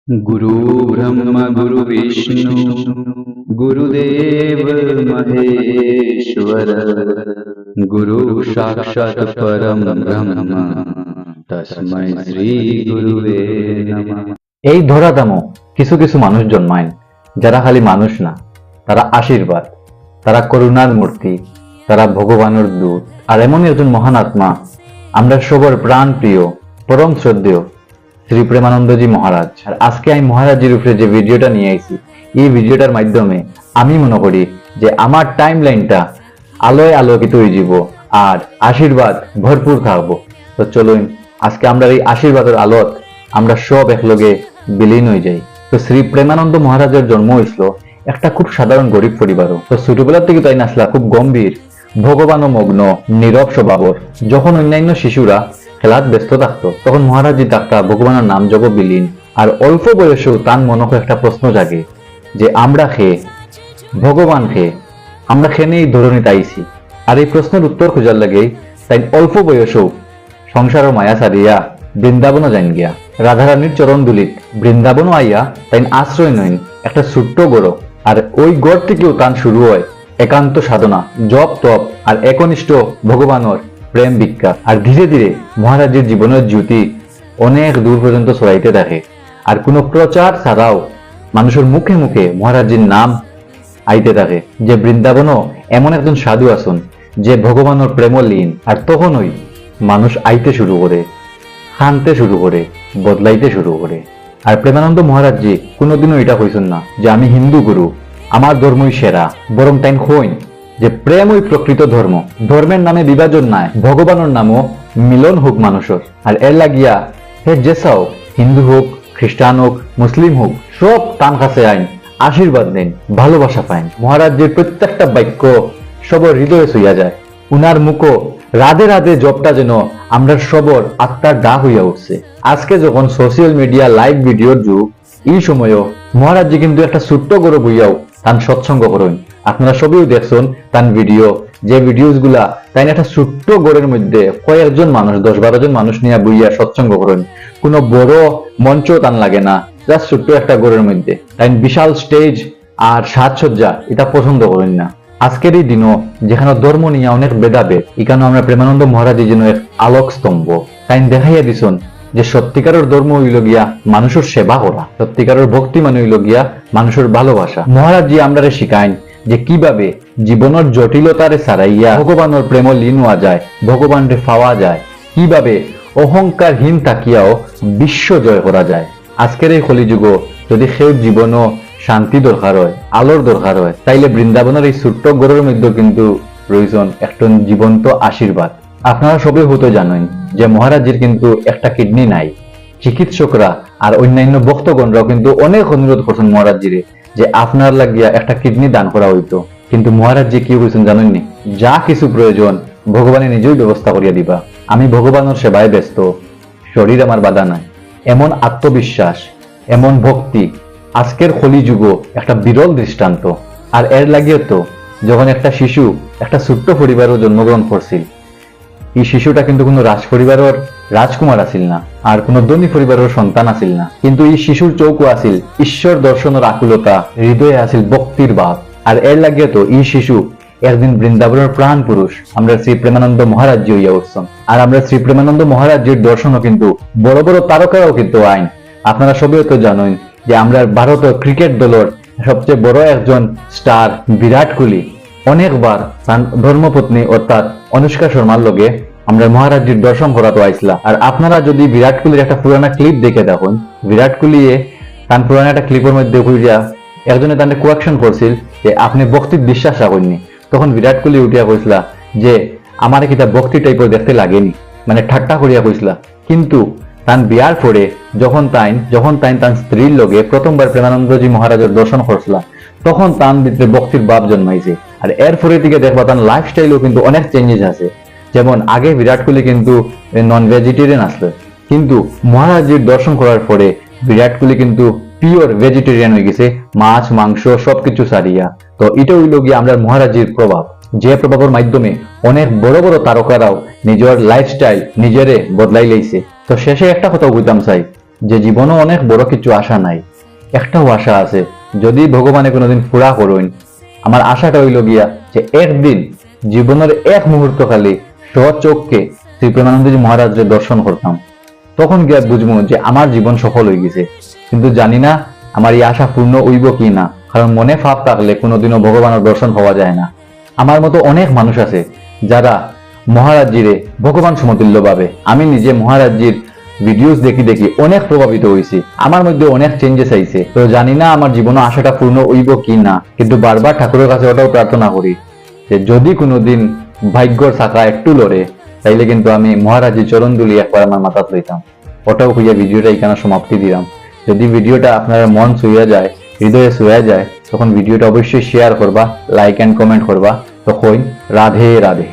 गुरु ब्रह्म गुरु विष्णु गुरुदेव महेश्वर गुरु साक्षात् परम ब्रह्म तस्मै श्री गुरुवे नमः। এই ধরাধামও কিছু কিছু মানুষ জন্মায় যারা খালি মানুষ না, তারা আশীর্বাদ, তারা করুণার মূর্তি, তারা ভগবানের দূত। আর এমনই একজন মহান আত্মা আমরা সবার প্রাণ প্রিয় পরম শ্রদ্ধেয় শ্রী প্রেমানন্দজি মহারাজ। আর আজকে আমি মহারাজজির উপরে যে ভিডিওটা নিয়ে আইছি, এই ভিডিওটার মাধ্যমে আমি মনে করি যে আমার টাইম লাইনটা আলোয় আলোকিত হয়ে যাব আর আশীর্বাদ ভরপুর থাকবো। তো চলুন আজকে আমরা এই আশীর্বাদের আলোত আমরা সব একলগে বিলীন হয়ে যাই। তো শ্রী প্রেমানন্দ মহারাজের জন্ম হয়েছিল একটা খুব সাধারণ গরিব পরিবারও। তো ছোটবেলা থেকে তাই নাসলা খুব গম্ভীর, ভগবান মগ্ন, নীরব স্বভাবর। যখন অন্যান্য শিশুরা খেলাত ব্যস্ত থাকতো তখন মহারাজজি ডাক্তার ভগবানের নাম জপ বিলীন। আর অল্প বয়সেও তার মনকে একটা প্রশ্ন জাগে যে আমরা খেয়ে ভগবান খেয়ে আমরা খেয়ে এই ধরনী তাইছি। আর এই প্রশ্নের উত্তর খোঁজার লাগেই তাই অল্প বয়সেও সংসার মায়া সারিয়া বৃন্দাবনও যাইন গিয়া। রাধারানীর চরণ দুলিত বৃন্দাবনও আইয়া তাই আশ্রয় নইন একটা ছোট্ট গড়। আর ওই গড় থেকেও তান শুরু হয় একান্ত সাধনা, জপ তপ আর একনিষ্ঠ ভগবানের প্রেম ভিক্ষা। আর ধীরে ধীরে মহারাজের জীবনের জ্যোতি অনেক দূর পর্যন্ত ছড়াইতে থাকে। আর কোনো প্রচার ছাড়াও মানুষের মুখে মুখে মহারাজের নাম আইতে থাকে যে বৃন্দাবনও এমন একজন সাধু আছেন যে ভগবানের প্রেম লীন। আর তখনই মানুষ আইতে শুরু করে, হানতে শুরু করে, বদলাইতে শুরু করে। আর প্রেমানন্দ মহারাজজি কোনোদিনও এটা কইছেন না যে আমি হিন্দু গুরু, আমার ধর্মই সেরা, বরং তাই হইন যে প্রেমই প্রকৃত ধর্ম, ধর্মের নামে বিভাজন নাই, ভগবানের নামও মিলন হোক মানুষের। আর এর লাগিয়া হে যেসাও হিন্দু হোক, খ্রিস্টান হোক, মুসলিম হোক, সব তান কাছে আইন, আশীর্বাদ দেন, ভালোবাসা পাইন। মহারাজজির প্রত্যেকটা বাক্য সবর হৃদয়ে ছুঁয়া যায়। উনার মুখো রাধে রাধে জবটা যেন আমরা সবর আত্মার ডাক হইয়া উঠছে। আজকে যখন সোশ্যাল মিডিয়া লাইভ ভিডিওর যুগ, এই সময়ও মহারাজজি কিন্তু একটা ছোট্ট গরু বইয়াও তান সৎসঙ্গ করেন। আপনারা সবই দেখছেন তান ভিডিও, যে ভিডিওস গুলা তাই একটা ছোট্ট গড়ের মধ্যে কয়েকজন মানুষ, 10-12 জন মানুষ নিয়ে বইয়া সৎসঙ্গ করেন। কোনো বড় মঞ্চ তান লাগে না, জাস্ট ছোট্ট একটা গড়ের মধ্যে। তাই বিশাল স্টেজ আর সাজসজ্জা এটা পছন্দ করেন না। আজকের এই দিনও যেখানে ধর্ম নিয়ে অনেক ভেদাভেদ, এখানে আমরা প্রেমানন্দ মহারাজ যেন এক আলোক স্তম্ভ তাই দেখাইয়া দিছেন যে সত্যিকারের ধর্ম হইল গিয়া মানুষের সেবা করা, সত্যিকারের ভক্তি মানে হইল গিয়া মানুষের ভালোবাসা। মহারাজজি আমরা শিখাইন যে কিভাবে জীবনের জটিলতারে ছাড়াইয়া ভগবানের প্রেম লীন হওয়া যায়, ভগবানকে পাওয়া যায়, কিভাবে অহংকারহীন থাকিয়াও বিশ্ব জয় করা যায়। আজকের এই কলিযুগ যদি সেও জীবনও শান্তি দরকার হয়, আলোর দরকার হয়, তাইলে বৃন্দাবনের এই ছোট্ট গড়ের মধ্যে কিন্তু প্রয়োজন একটা জীবন্ত আশীর্বাদ। আপনারা সবাই হয়তো জানেন যে মহারাজের কিন্তু একটা কিডনি নাই। চিকিৎসকরা আর অন্যান্য ভক্তগণরাও কিন্তু অনেক অনুরোধ করছেন মহারাজজিরে যে আপনার লাগিয়া একটা কিডনি দান করা হইতো। কিন্তু মহারাজজি কি বলছেন জানেননি? যা কিছু প্রয়োজন ভগবানের নিজেই ব্যবস্থা করিয়া দিবা, আমি ভগবানের সেবায় ব্যস্ত, শরীর আমার বাধা নাই। এমন আত্মবিশ্বাস, এমন ভক্তি আজকের কলিযুগ একটা বিরল দৃষ্টান্ত। আর এর লাগিয়ে তো যখন একটা শিশু একটা ছোট্ট পরিবারও জন্মগ্রহণ করছিল, এই শিশুটা কিন্তু কোনো রাজ পরিবারের রাজকুমার আসিল না, আর কোনো ধনী পরিবারের সন্তান আসিল না, কিন্তু এই শিশুর চৌকো আসিল ঈশ্বর দর্শনের আকুলতা, হৃদয়ে আসিল ভক্তির ভাব। আর এর লাগিয়ে তো এই শিশু একদিন বৃন্দাবনের প্রাণ পুরুষ আমরা শ্রী প্রেমানন্দ মহারাজজি হইয়া উঠছেন। আর আমরা শ্রী প্রেমানন্দ মহারাজজির দর্শনও কিন্তু বড় বড় তারকারাও কিন্তু আইন। আপনারা সবাই তো জানেন যে আমরা ভারতীয় ক্রিকেট দলের সবচেয়ে বড় একজন স্টার বিরাট কোহলি অনেকবার তার ধর্মপত্নী অর্থাৎ অনুষ্কা শর্মার লগে আমরা মহারাজজির দর্শন করাতে আইসলা। আর আপনারা যদি বিরাট কোহলির একটা পুরানা ক্লিপ দেখে দেখুন, বিরাট কোহলি তার পুরানা একটা ক্লিপের মধ্যে কইরা একজনে তাকে কোয়াকশন করছিল যে আপনি ভক্তির বিশ্বাস রাখেননি। তখন বিরাট কোহলি উঠিয়া কইসলা যে আমার কিতা ভক্তি টাইপের দেখতে লাগেনি, মানে ঠাট্টা করিয়া কইসলা। কিন্তু তান বিয়ার পরে যখন তাইন তার স্ত্রীর লগে প্রথমবার প্রেমানন্দজি মহারাজের দর্শন করছিলা, তখন তান ভিতরে ভক্তির ভাব জন্মাইছে। আর এর পরে থেকে দেখবা তার লাইফস্টাইলও কিন্তু অনেক চেঞ্জেস আছে। যেমন আগে বিরাট কোহলি কিন্তু নন ভেজিটেরিয়ান আসলো, কিন্তু মহারাজজির দর্শন করার পরে বিরাট কোহলি কিন্তু পিওর ভেজিটেরিয়ান হয়ে গেছে, মাছ মাংস সবকিছু ছাড়িয়া। তো এটা হইল গিয়ে আমরা মহারাজজির প্রভাব, যে প্রভাবের মাধ্যমে অনেক বড় বড় তারকারাও নিজের লাইফস্টাইল নিজেরে বদলাই লাইছে। তো শেষে একটা কথা বলতাম চাই যে জীবনে অনেক বড় কিছু আশা নাই, একটাও আশা আছে, যদি ভগবানে কোনোদিন পুরা করুন, আমার আশাটা হইল গিয়া যে একদিন জীবনের এক মুহূর্ত খালি স্বচক্ষে শ্রী প্রেমানন্দজি মহারাজের দর্শন করতাম, তখন গিয়া বুঝবো যে আমার জীবন সফল হয়ে গেছে। কিন্তু জানি না আমার এই আশা পূর্ণ হইব কি না, কারণ মনে ফাপ থাকলে কোনোদিনও ভগবানের দর্শন হওয়া যায় না। আমার মতো অনেক মানুষ আছে যারা মহারাজজিরে ভগবান সমতুল্য ভাবে। আমি নিজে মহারাজজির ভিডিওস দেখি দেখি অনেক প্রভাবিত হয়েছি, আমার মধ্যে অনেক চেঞ্জেস আইছে। তো জানি না আমার জীবনে আশাটা পূর্ণ হইব কি না, কিন্তু বারবার ঠাকুরের কাছে ওটাও প্রার্থনা করি যে যদি কোনোদিন ভাগ্যর চাকা একটু লড়ে, তাইলে কিন্তু আমি মহারাজের চরণ দুলি একবার আমার মাথাত লইতাম। ওটাও হইয়া ভিডিওটা এখানে সমাপ্তি দিলাম। যদি ভিডিওটা আপনার মন ছুঁয়া যায়, হৃদয়ে ছুঁয়া যায়, তখন ভিডিওটা অবশ্যই শেয়ার করবা, লাইক এন্ড কমেন্ট করবা। তখন রাধে রাধে।